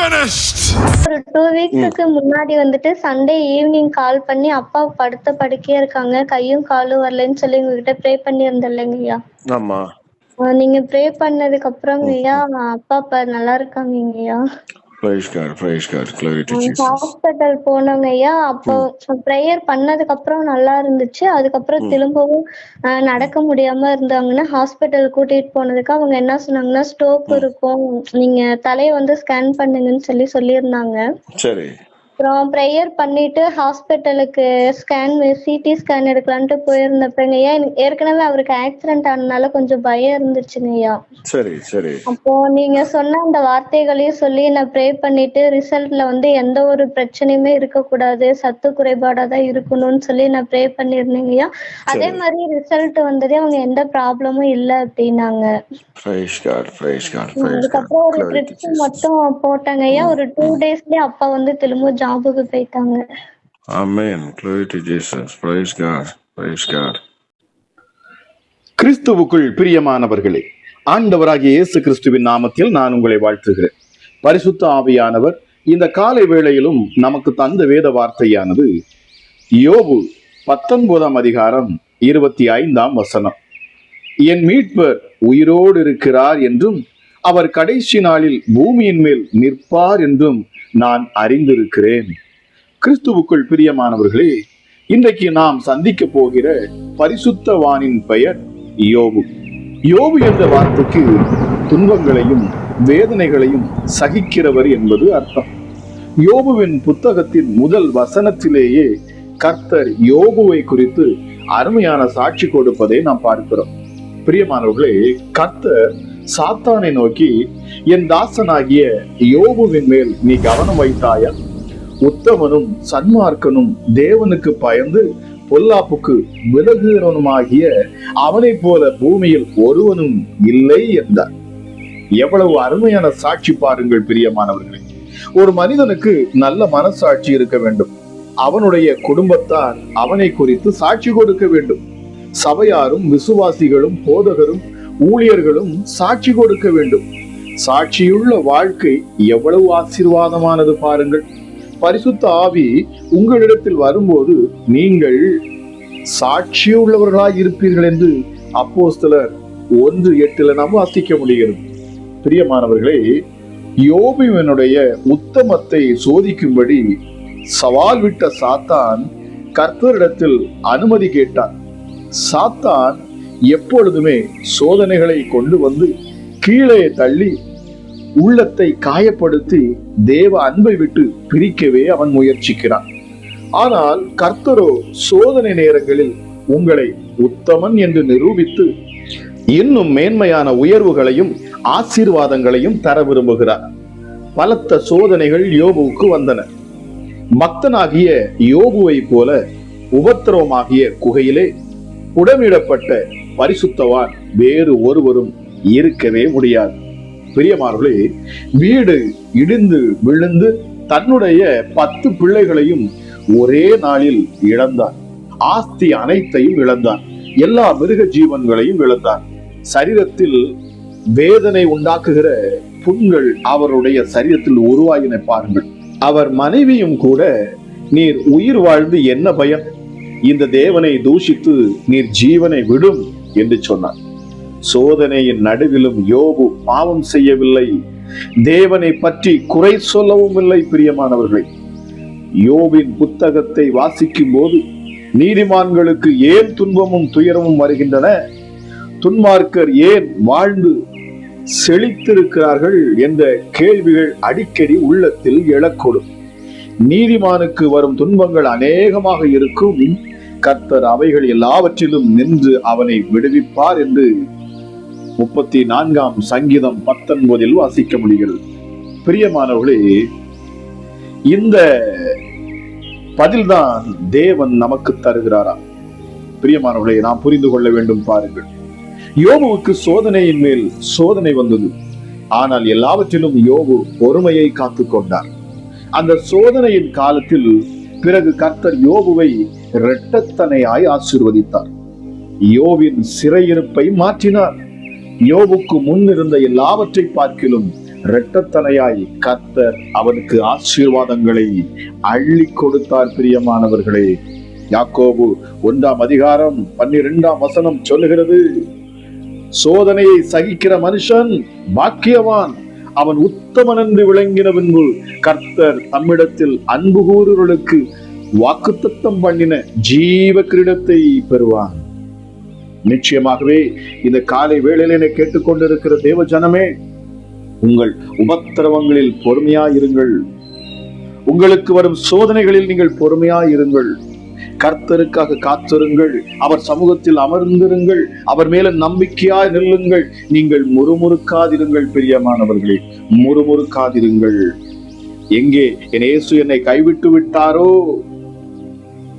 finished. ஒரு 2 வீக்ஸ்க்கு முன்னாடி வந்துட்டு சண்டே ஈவினிங் கால் பண்ணி அப்பா படுத்த படுக்கையா இருக்காங்க, கையும் காலும் வரலன்னு சொல்லி உங்ககிட்ட ப்ரே பண்ணியிருந்தேன் இல்லைங்க ஐயா. ஆமா. நீங்க ப்ரே பண்ணதுக்கு அப்புறம் ஐயா அப்பா இப்ப நல்லா இருக்காங்க ஐயா. Praise God, praise God, glory to Jesus. Hospital போனோங்க ஐயா. அப்போ ப்ரேயர் பண்ணதுக்கு அப்புறம் நல்லா இருந்துச்சு. அதுக்கப்புறம் திரும்பவும் நடக்க முடியாம இருந்தாங்கன்னா ஹாஸ்பிட்டல் கூட்டிட்டு போனதுக்கு அவங்க என்ன சொன்னாங்கன்னா ஸ்ட்ரோக் இருக்கும், நீங்க தலையை வந்து ஸ்கேன் பண்ணுங்கன்னு சொல்லியிருந்தாங்க. சரி. அப்புறம் ப்ரேயர் பண்ணிட்டு ஹாஸ்பிட்டலுக்கு சிடி ஸ்கேன் எடுக்கலான்ட்டு போயிருந்தப்பங்க ஐயா, ஏற்கனவே அவருக்கு ஆக்சிடென்ட் ஆனதுனால கொஞ்சம் பயம் இருந்துச்சுங்க ஐயா. சரி சரி. அப்போ நீங்க சொன்ன அந்த வார்த்தைகளையும் சொல்லி நான் ப்ரே பண்ணிட்டு ரிசல்ட்ல வந்து எந்த ஒரு பிரச்சனையுமே இருக்கக்கூடாது, சத்து குறைபாடா தான் இருக்கணும்னு சொல்லி நான் ப்ரே பண்ணியிருந்தேங்க ஐயா. அதே மாதிரி ரிசல்ட் வந்ததே அவங்க எந்த ப்ராப்ளமும் இல்ல அப்படின்னாங்க. அதுக்கப்புறம் ஒரு ட்ரிப்ஸ் மட்டும் போட்டாங்க ஐயா. ஒரு 2 டேஸ்லயே அப்பா வந்து திரும்ப ஜாபுக்கு போயிட்டாங்க. Amen. Glory to Jesus. Praise God. Praise God. கிறிஸ்துவுக்குள் பிரியமானவர்களே, ஆண்டவராகிய இயேசு கிறிஸ்துவின் நாமத்தில் நான் உங்களை வாழ்த்துகிறேன். பரிசுத்த ஆவியானவர் இந்த காலை வேளையிலும் நமக்கு தந்த வேத வார்த்தையானது யோபு 19ஆம் அதிகாரம் 25ஆம் வசனம். என் மீட்பர் உயிரோடு இருக்கிறார் என்றும் அவர் கடைசி நாளில் பூமியின் மேல் நிற்பார் என்றும் நான் அறிந்திருக்கிறேன். கிறிஸ்துவுக்குள் பிரியமானவர்களே, இன்றைக்கு நாம் சந்திக்க போகிற பரிசுத்தவானின் பெயர் யோபு. யோபு என்ற வார்த்தைக்கு துன்பங்களையும் வேதனைகளையும் சகிக்கிறவர் என்பது அர்த்தம். யோபுவின் புத்தகத்தின் முதல் வசனத்திலேயே கர்த்தர் யோபுவை குறித்து அருமையான சாட்சி கொடுப்பதை நாம் பார்க்கிறோம். பிரியமானவர்களே, கர்த்தர் சாத்தானை நோக்கி, என் தாசனாகிய யோபுவின் மேல் நீ கவனம் வைத்தாயா? உத்தமனும் சன்மார்க்கனும் தேவனுக்கு பயந்து பொல்லாப்புக்கு விலகுகிறவனுமாகிய அவனை போல பூமியில் ஒருவனும் இல்லை என்றார். எவ்வளவு அருமையான சாட்சி பாருங்கள் பிரியமானவர்களே. ஒரு மனிதனுக்கு நல்ல மனசாட்சி இருக்க வேண்டும். அவனுடைய குடும்பத்தார் அவனை குறித்து சாட்சி கொடுக்க வேண்டும். சபையாரும் விசுவாசிகளும் போதகரும் ஊழியர்களும் சாட்சி கொடுக்க வேண்டும். சாட்சியுள்ள வாழ்க்கை எவ்வளவு ஆசீர்வாதமானது பாருங்கள். பரிசுத்த ஆவி உங்களிடத்தில் வரும்போது நீங்கள் சாட்சியுள்ளவர்களாய் இருப்பீர்கள் என்று அப்போஸ்தலர் 1:8 நாம் வாசிக்க முடிகிறது. பிரியமானவர்களே, யோபுவினுடைய உத்தமத்தை சோதிக்கும்படி சவால் விட்ட சாத்தான் கர்த்தரிடத்தில் அனுமதி கேட்டான். சாத்தான் எப்பொழுதுமே சோதனைகளை கொண்டு வந்து கீழே தள்ளி உள்ளத்தை காயப்படுத்தி தேவ அன்பை விட்டு பிரிக்கவே அவன் முயற்சிக்கிறான். ஆனால் கர்த்தரோ சோதனை நேரங்களில் உங்களை உத்தமன் என்று நிரூபித்து இன்னும் மேன்மையான உயர்வுகளையும் ஆசீர்வாதங்களையும் தர விரும்புகிறார். பலத்த சோதனைகள் யோபுவுக்கு வந்தன. பக்தனாகிய யோபுவை போல உபத்திரவமாகிய குகையிலே உடமிடப்பட்ட பரிசுத்தவான் வேறு ஒருவரும் இருக்கவே முடியாது. பிரியமானவர்களே, வீடு இடிந்து விழுந்து தன்னுடைய 10 பிள்ளைகளையும் ஒரே நாளில் இழந்தார். ஆஸ்தி அனைத்தையும் இழந்தார். எல்லா மிருக ஜீவன்களையும் இழந்தார். சரீரத்தில் வேதனை உண்டாக்குகிற புண்கள் அவருடைய சரீரத்தில் உருவாகின பாருங்கள். அவர் மனைவியும் கூட, நீர் உயிர் வாழ்ந்து என்ன பயன்? இந்த தேவனை தூஷித்து நீர் ஜீவனை விடும் என்று சொன்னார். சோதனையின் நடுவிலும் யோபு பாவம் செய்யவில்லை, தேவனை பற்றி குறை சொல்லவும் இல்லை. பிரியமானவர்களே, யோபின் புத்தகத்தை வாசிக்கும் போது நீதிமான்களுக்கு ஏன் துன்பமும் துயரமும் வருகின்றன, துன்மார்க்கர் ஏன் வாழ்ந்து செழித்திருக்கிறார்கள் என்ற கேள்விகள் அடிக்கடி உள்ளத்தில் எழக்கூடும். நீதிமானுக்கு வரும் துன்பங்கள் அநேகமாக இருக்கும். கர்த்தர் அவைகள் எல்லாவற்றிலும் நின்று அவனை விடுவிப்பார் என்று 34ஆம் சங்கீதம் 19 வாசிக்க முடிகிறது. பிரியமானவர்களே, இந்த பதில்தான் தேவன் நமக்கு தருகிறாராம். பிரியமானவர்களே, நாம் புரிந்து கொள்ள வேண்டும் பாருங்கள். யோபுவுக்கு சோதனையின் மேல் சோதனை வந்தது. ஆனால் எல்லாவற்றிலும் யோபு பொறுமையை காத்துக் கொண்டார். அந்த சோதனையின் காலத்தில் பிறகு கர்த்தர் யோபுவை இரட்டத்தனையாய் ஆசீர்வதித்தார். யோபின் சிறையிருப்பை மாற்றினார். யோபுக்கு முன் இருந்த எல்லாவற்றை பார்க்கிலும் இரட்டத்தனையாய் கர்த்தர் அவனுக்கு ஆசீர்வாதங்களை அள்ளி கொடுத்தார். பிரியமானவர்களே, யாக்கோபு 1:12 சொல்லுகிறது, சோதனையை சகிக்கிற மனுஷன் பாக்கியவான், அவன் உத்தமன் என்று விளங்கின பின்பு கர்த்தர் தம்மிடத்தில் அன்பு கூறுவர்களுக்கு வாக்குத்தத்தம் பண்ணின ஜீவ கிரீடத்தை பெறுவான். நிச்சயமாகவே இந்த காலை வேளையில கேட்டுக்கொண்டிருக்கிற தேவ ஜனமே, உங்கள் உபத்திரவங்களில் பொறுமையாயிருங்கள். உங்களுக்கு வரும் சோதனைகளில் நீங்கள் பொறுமையாயிருங்கள். கர்த்தருக்காக காத்திருங்கள். அவர் சமூகத்தில் அமர்ந்திருங்கள். அவர் மேல நம்பிக்கையாய் நில்லுங்கள். நீங்கள் முறுமுறுக்காதிருங்கள். பிரியமானவர்களே, முறுமுறுக்காதிருங்கள். எங்கே என் இயேசு என்னை கைவிட்டு விட்டாரோ,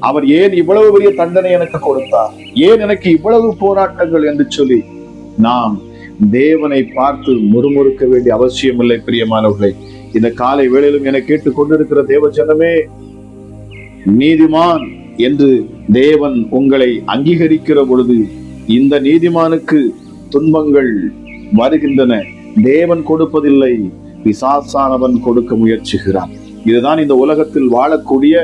அவர் ஏன் இவ்வளவு பெரிய தண்டனை எனக்கு கொடுத்தார், ஏன் எனக்கு இவ்வளவு போராட்டங்கள் என்று சொல்லி நாம் தேவனை பார்த்து முறுமுறுக்க வேண்டிய அவசியம் இல்லை. பிரியமானவர்களே, இந்த காலை வேளையிலும் என கேட்டுக் கொண்டிருக்கிற தேவ ஜனமே, நீதிமான் என்று தேவன் உங்களை அங்கீகரிக்கிற பொழுது இந்த நீதிமானுக்கு துன்பங்கள் வருகின்றன. தேவன் கொடுப்பதில்லை, பிசாசானவன் கொடுக்க முயற்சிக்கிறான். இதுதான் இந்த உலகத்தில் வாழக்கூடிய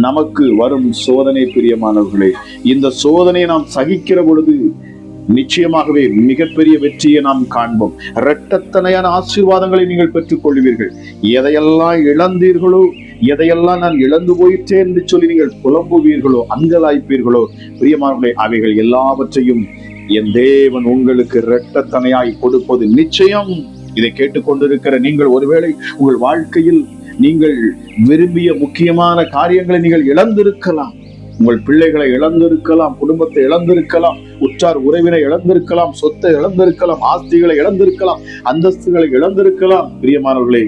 நமக்கு வரும் சோதனை. பிரியமானவர்களே, இந்த சோதனையை நாம் சகிக்கிற பொழுது நிச்சயமாகவே மிகப்பெரிய வெற்றியை நாம் காண்போம். இரட்டத்தனையான ஆசீர்வாதங்களை நீங்கள் பெற்றுக் கொள்வீர்கள். எதையெல்லாம் இழந்தீர்களோ, எதையெல்லாம் நான் இழந்து போயிட்டேன் என்று சொல்லி நீங்கள் புலம்புவீர்களோ, அங்கலாய்ப்பீர்களோ, பிரியமானவர்களே, அவைகள் எல்லாவற்றையும் என் தேவன் உங்களுக்கு இரட்டத்தனையாய் கொடுப்பது நிச்சயம். இதை கேட்டுக்கொண்டிருக்கிற நீங்கள் ஒருவேளை உங்கள் வாழ்க்கையில் நீங்கள் விரும்பிய முக்கியமான காரியங்களை நீங்கள் இழந்திருக்கலாம். உங்கள் பிள்ளைகளை இழந்திருக்கலாம், குடும்பத்தை இழந்திருக்கலாம், உற்றார் உறவினை இழந்திருக்கலாம், சொத்தை இழந்திருக்கலாம், ஆஸ்திகளை இழந்திருக்கலாம், அந்தஸ்துகளை இழந்திருக்கலாம். பிரியமானவர்களே,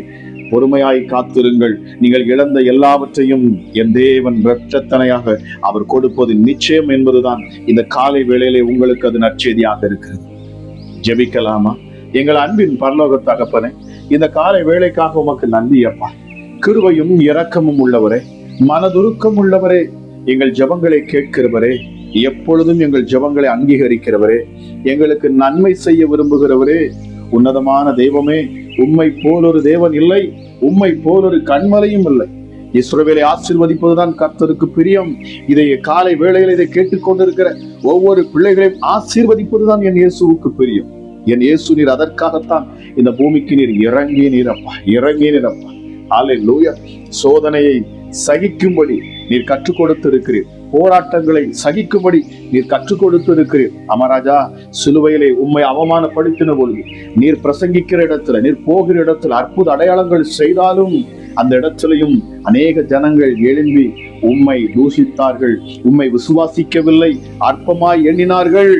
பொறுமையாய் காத்திருங்கள். நீங்கள் இழந்த எல்லாவற்றையும் என் தேவன் இரட்சத்தனையாக அவர் கொடுப்பது நிச்சயம் என்பதுதான் இந்த காலை வேளையிலே உங்களுக்கு அது நற்செய்தியாக இருக்கிறது. ஜெபிக்கலாமா? எங்கள் அன்பின் பரலோக தகப்பனே, இந்த காலை வேளைக்காக உமக்கு நன்றி அப்பா. கிருபையும் இரக்கமும் உள்ளவரே, மனதுருக்கம் உள்ளவரே, எங்கள் ஜெபங்களை கேட்கிறவரே, எப்பொழுதும் எங்கள் ஜெபங்களை அங்கீகரிக்கிறவரே, எங்களுக்கு நன்மை செய்ய விரும்புகிறவரே, உன்னதமான தெய்வமே, உம்மை போல் ஒரு தேவன் இல்லை, உம்மை போல் ஒரு கண்மலையும் இல்லை. இஸ்ரவேலை ஆசீர்வதிப்பதுதான் கர்த்தருக்கு பிரியம். இதை காலை வேளையில் இதை கேட்டுக்கொண்டிருக்கிற ஒவ்வொரு பிள்ளைகளையும் ஆசீர்வதிப்பதுதான் என் இயேசுவுக்கு பிரியம். என் இயேசு நீர் அதற்காகத்தான் இந்த பூமிக்கு நீர் இறங்கி நீரப்பா, இறங்கி நீரப்பா. ஹல்லேலூயா. சோதனையை சகிக்கும்படி நீர் கற்றுக் கொடுத்திருக்கிறீர். போராட்டங்களை சகிக்கும்படி நீர் கற்றுக் கொடுத்திருக்கிறீர். அமராஜா, சிலுவையிலே உம்மை அவமானப்படுத்தின பொழுது நீர் பிரசங்கிக்கிற இடத்துல, நீர் போகிற இடத்துல அற்புத அடையாளங்கள் செய்தாலும் அந்த இடத்திலையும் அநேக ஜனங்கள் எழும்பி உம்மை தூஷித்தார்கள். உம்மை விசுவாசிக்கவில்லை, அற்பமாய் எண்ணினார்கள்.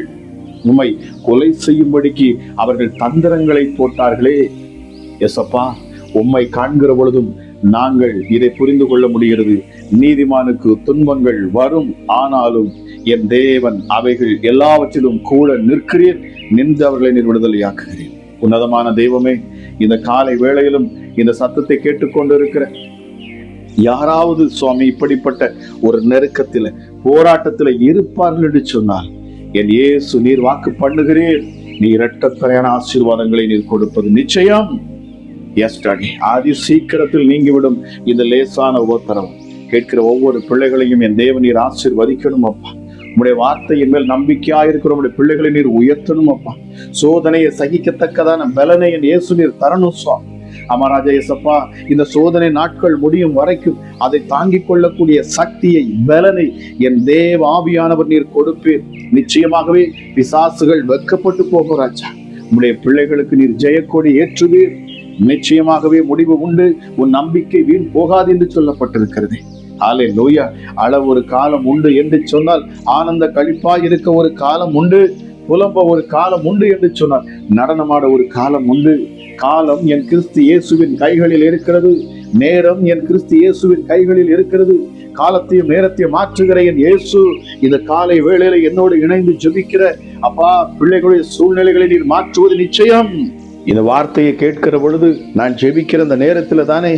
உம்மை கொலை செய்யும்படிக்கு அவர்கள் தந்திரங்களை போட்டார்களே. எசப்பா, உம்மை காண்கிற பொழுதும் நாங்கள் இதை புரிந்து கொள்ள முடிகிறது. நீதிமானுக்கு துன்பங்கள் வரும், ஆனாலும் என் தேவன் அவைகள் எல்லாவற்றிலும் கூட நிற்கிறீர், நின்று அவர்களை நீர் விடுதலையாக்குகிறீர். உன்னதமான தெய்வமே, இந்த காலை வேளையிலும் இந்த சத்தத்தை கேட்டுக்கொண்டிருக்கிற யாராவது சுவாமி இப்படிப்பட்ட ஒரு நெருக்கத்தில போராட்டத்தில் இருப்பார்கள் என்று சொன்னால், என் இயேசு நீர் வாக்கு பண்ணுகிறீர், நீர் இரட்டத்தனையான ஆசீர்வாதங்களை நீர் கொடுப்பது நிச்சயம். ஆதி சீக்கிரத்தில் நீங்கிவிடும் இந்த லேசான உபத்திரவம் கேட்கிற ஒவ்வொரு பிள்ளைகளையும் என் தேவன் நீர் ஆசீர்வதிக்கணும் அப்பா. உம்முடைய வார்த்தையின் மேல் நம்பிக்கையா இருக்கிற உடைய பிள்ளைகளை நீர் உயர்த்தணும் அப்பா. சோதனையை சகிக்கத்தக்கதான பலனை என் இயேசு நீர் தரணும் சுவாமி. அமராஜா இயேசப்பா, இந்த சோதனை நாட்கள் முடியும் வரைக்கும் அதை தாங்கிக் கொள்ளக்கூடிய சக்தியை, பலனை என் தேவ ஆவியானவர் நீர் கொடுப்பீர். நிச்சயமாகவே பிசாசுகள் வெட்கப்பட்டு போகிறாச்சா. உம்முடைய பிள்ளைகளுக்கு நீர் ஜெயக்கொடி ஏற்றுவீர். நிச்சயமாகவே முடிவு உண்டு, உன் நம்பிக்கை வீண் போகாது என்று சொல்லப்பட்டிருக்கிறது. ஹல்லேலூயா. அளவு ஒரு காலம் உண்டு என்று சொன்னால், ஆனந்த களிப்பாய் இருக்க ஒரு காலம் உண்டு, புலம்ப ஒரு காலம் உண்டு என்று சொன்னால், நடனமாட ஒரு காலம் உண்டு. காலம் என் கிறிஸ்து இயேசுவின் கைகளில் இருக்கிறது. நேரம் என் கிறிஸ்து இயேசுவின் கைகளில் இருக்கிறது. காலத்தையும் நேரத்தையும் மாற்றுகிற என் இயேசு இந்த காலை வேளையில என்னோடு இணைந்து ஜெபிக்கிற அப்பா, பிள்ளைகளுடைய சூழ்நிலைகளை நீர் மாற்றுவது நிச்சயம். இந்த வார்த்தையை கேட்கிற பொழுது நான் ஜெபிக்கிற அந்த நேரத்துல தானே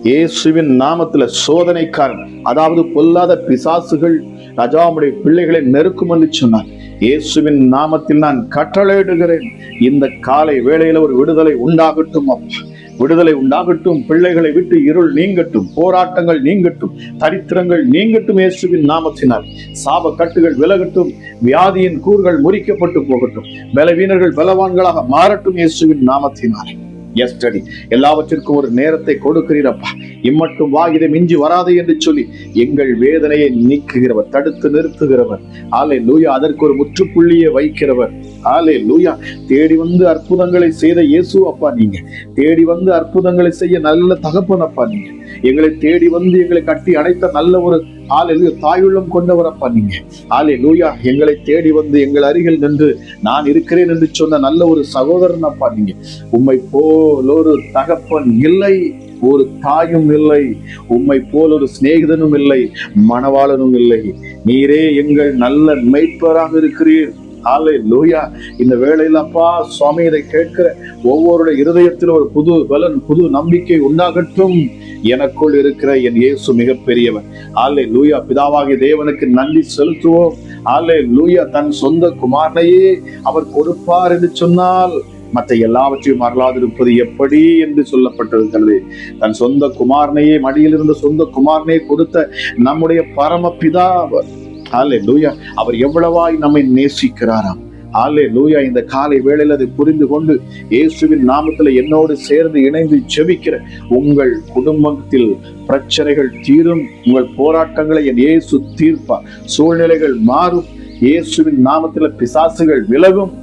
இயேசுவின் நாமத்துல சோதனைக்காரன், அதாவது பொல்லாத பிசாசுகள் ராஜாவுடைய பிள்ளைகளை நெருக்கும் என்று சொன்னார். இயேசுவின் நாமத்தில் நான் கட்டளையிடுகிறேன். இந்த காலை வேளையில ஒரு விடுதலை உண்டாகட்டும் அப்பா, விடுதலை உண்டாகட்டும். பிள்ளைகளை விட்டு இருள் நீங்கட்டும், போராட்டங்கள் நீங்கட்டும், தரித்திரங்கள் நீங்கட்டும். இயேசுவின் நாமத்தினால் சாப கட்டுகள் விலகட்டும், வியாதியின் கூறுகள் முறிக்கப்பட்டு போகட்டும், பலவீனர்கள் பலவான்களாக மாறட்டும். இயேசுவின் நாமத்தினால் எஸ்டடி எல்லாவற்றிற்கும் ஒரு நேரத்தை கொடுக்கிறீரப்பா. இம்மட்டும் வா, இதை மிஞ்சி வராது என்று சொல்லி எங்கள் வேதனையை நீக்குகிறவர், தடுத்து நிறுத்துகிறவர். அல்லேலூயா. அதற்கு ஒரு முற்றுப்புள்ளியை வைக்கிறவர். அல்லேலூயா. தேடி வந்து அற்புதங்களை செய்த இயேசு அப்பா நீங்க, தேடி வந்து அற்புதங்களை செய்ய நல்ல தகப்பன் அப்பா நீங்க, எங்களை தேடி வந்து எங்களை கட்டி அணைத்த நல்ல ஒரு தாயுள்ளம் கொண்டவரப்பா நீங்க. அல்லேலூயா. எங்களை தேடி வந்து எங்கள் அருகில் நின்று நான் இருக்கிறேன் என்று சொன்ன நல்ல ஒரு சகோதரன் அப்பா நீங்க. உம்மை போல் ஒரு தகப்பன் இல்லை, ஒரு தாயும் இல்லை, உம்மை போல் ஒரு சிநேகிதனும் இல்லை, மணவாளனும் இல்லை. நீரே எங்கள் நல்ல மெய்ப்பராக இருக்கிறீர். அல்லேலூயா. இந்த வேளையில் அப்பா சுவாமி, இதை கேட்கிற ஒவ்வொருடைய இருதயத்தில் ஒரு புது பலன், புது நம்பிக்கை உண்டாகட்டும். எனக்குள் இருக்கிற என் இயேசு மிகப்பெரியவர். அல்லேலூயா. பிதாவாகிய தேவனுக்கு நன்றி செலுத்துவோம். அல்லேலூயா. தன் சொந்த குமாரனையே அவர் கொடுப்பார் என்று சொன்னால் மற்ற எல்லாவற்றையும் அருளாதிருப்பது எப்படி என்று சொல்லப்பட்டிருக்கிறது. தன் சொந்த குமாரனையே, மடியில் இருந்த சொந்த குமாரனையே கொடுத்த நம்முடைய பரமபிதா அவர். அல்லேலூயா. அவர் எவ்வளவாய் நம்மை நேசிக்கிறாராம். அல்லேலூயா. இந்த காலை வேளையில் அதை புரிந்து கொண்டு இயேசுவின் நாமத்தில் என்னோடு சேர்ந்து இணைந்து ஜெபிக்கிற உங்கள் குடும்பத்தில் பிரச்சனைகள் தீரும், உங்கள் போராட்டங்களை என் இயேசு தீர்ப்பார், சூழ்நிலைகள் மாறும். இயேசுவின் நாமத்தில் பிசாசுகள் விலகும்,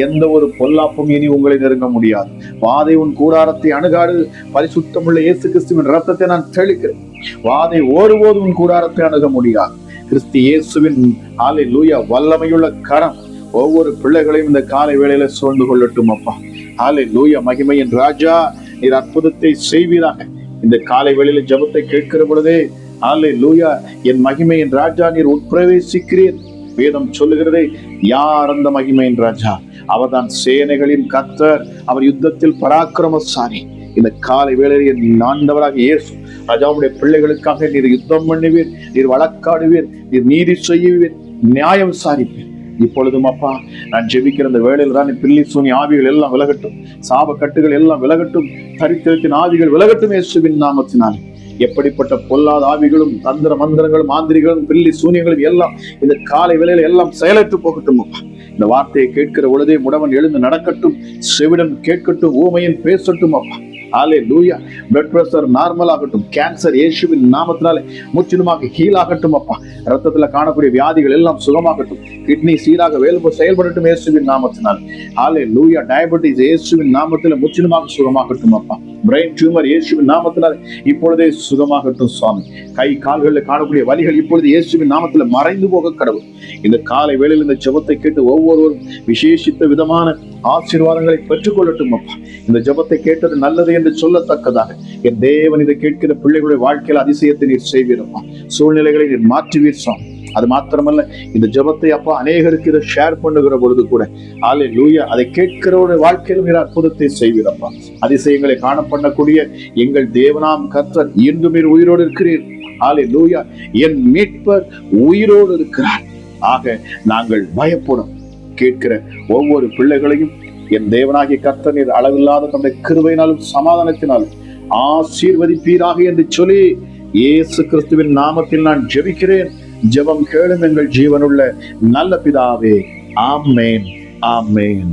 எந்த ஒரு பொல்லாப்பும் இனி உங்களை நெருங்க முடியாது. வாதை உன் கூடாரத்தை அணுகாடு, பரிசுத்தமுள்ள இயேசு கிறிஸ்துவின் ரத்தத்தை நான் தெளிக்கிறேன். வாதை ஒருபோதும் உன் கூடாரத்தை அணுக முடியாது. கிறிஸ்து இயேசுவின் அல்லேலூயா வல்லமையுள்ள கரம் ஒவ்வொரு பிள்ளைகளையும் இந்த காலை வேளையில சூழ்ந்து கொள்ளட்டும் அப்பா. அல்லேலூயா. மகிமையின் ராஜா, நீர் அற்புதத்தை செய்வீராக. இந்த காலை வேளையில ஜெபத்தை கேட்கிற பொழுதே அல்லேலூயா, என் மகிமையின் ராஜா நீர் உட்பிரவேசிக்கிறீர். வேதம் சொல்லுகிறதே, யார் அந்த மகிமையின் ராஜா? அவர்தான் சேனைகளின் கர்த்தர், அவர் யுத்தத்தில் பராக்கிரமசாலி. இந்த காலை வேளையில் என் ஆண்டவராக இயேசு ராஜாவுடைய பிள்ளைகளுக்காக நீர் யுத்தம் பண்ணுவீர், நீர் வழக்காடுவீர், நீர் நீதி செய்வீர், நியாயம் விசாரிப்பீர். இப்பொழுதும் அப்பா நான் ஜெபிக்கிற இந்த வேளையில் தான் பில்லி சூனி ஆவிகள் எல்லாம் விலகட்டும், சாப கட்டுகள் எல்லாம் விலகட்டும், தரித்திரத்தின் ஆவிகள் விலகட்டும் இயேசுவின் நாமத்தினாலே. எப்படிப்பட்ட பொல்லாத ஆவிகளும் தந்திர மந்திரங்களும் மாந்திரிகளும் பில்லி சூனியங்களும் எல்லாம் இந்த காலை வேளையில எல்லாம் செயலற்று போகட்டும் அப்பா. இந்த வார்த்தையை கேட்கிற பொழுதே முடவன் எழுந்து நடக்கட்டும், செவிடன் கேட்கட்டும், ஊமையன் பேசட்டும் அப்பா. அல்லேலூயா. பிளட் பிரஷர் நார்மல் ஆகட்டும், கேன்சர் இயேசுவின் நாமத்தினாலே முற்றிலுமாக ஹீல் ஆகட்டும் அப்பா. ரத்தத்துல காணக்கூடிய வியாதிகள் எல்லாம் சுகமாகட்டும், கிட்னி சீராக செயல்படட்டும் இயேசுவின் நாமத்தினால். அல்லேலூயா. டயபெட்டிஸ் இயேசுவின் நாமத்தில் முற்றிலுமாக சுகமாகட்டும் அப்பா. பிரெயின் டியூமர் இயேசுவின் நாமத்தினால் இப்பொழுதே சுகமாகட்டும் சுவாமி. கை கால்களில் காணக்கூடிய வலிகள் இப்பொழுது இயேசுவின் நாமத்தில் மறைந்து போக கடவுள். இந்த காலை வேளையில் இந்த ஜெபத்தை கேட்டு ஒவ்வொருவரும் விசேஷித்த விதமான ஆசீர்வாதங்களை பெற்றுக் கொள்ளட்டும் அப்பா. இந்த ஜெபத்தை கேட்டது நல்லது என்று சொல்லத்தக்கதாக என் தேவன் இதை கேட்கிற பிள்ளைகளுடைய வாழ்க்கையில் அதிசயத்தை நீர் செய்வீரப்பா. சூழ்நிலைகளை நீர் மாற்றுவீர் சுவாமி. அது மாத்திரமல்ல, இந்த ஜெபத்தை அப்பா அநேகருக்கு இதை ஷேர் பண்ணுகிற பொழுது கூட அல்லேலூயா, அதை கேட்கிறவருடைய வாழ்க்கையிலும் நீர் அற்புதத்தை செய்வீரப்பா. அதிசயங்களை காண பண்ணக்கூடிய எங்கள் தேவனாம் கர்த்தர் இன்றும் நீர் உயிரோடு இருக்கிறீர். அல்லேலூயா. என் மீட்பர் உயிரோடு இருக்கிறார். ஆக நாங்கள் பயப்படும். கேட்கிற ஒவ்வொரு பிள்ளைகளையும் என் தேவனாகிய கர்த்தர் நீர் அளவில்லாத தம்முடைய கிருபையினாலும் சமாதானத்தினாலும் ஆசீர்வதிப்பீராக என்று சொல்லி இயேசு கிறிஸ்துவின் நாமத்தில் நான் ஜெபிக்கிறேன். ஜெபம் கேளும் எங்கள் ஜீவனுள்ள நல்ல பிதாவே. ஆமென், ஆமென்.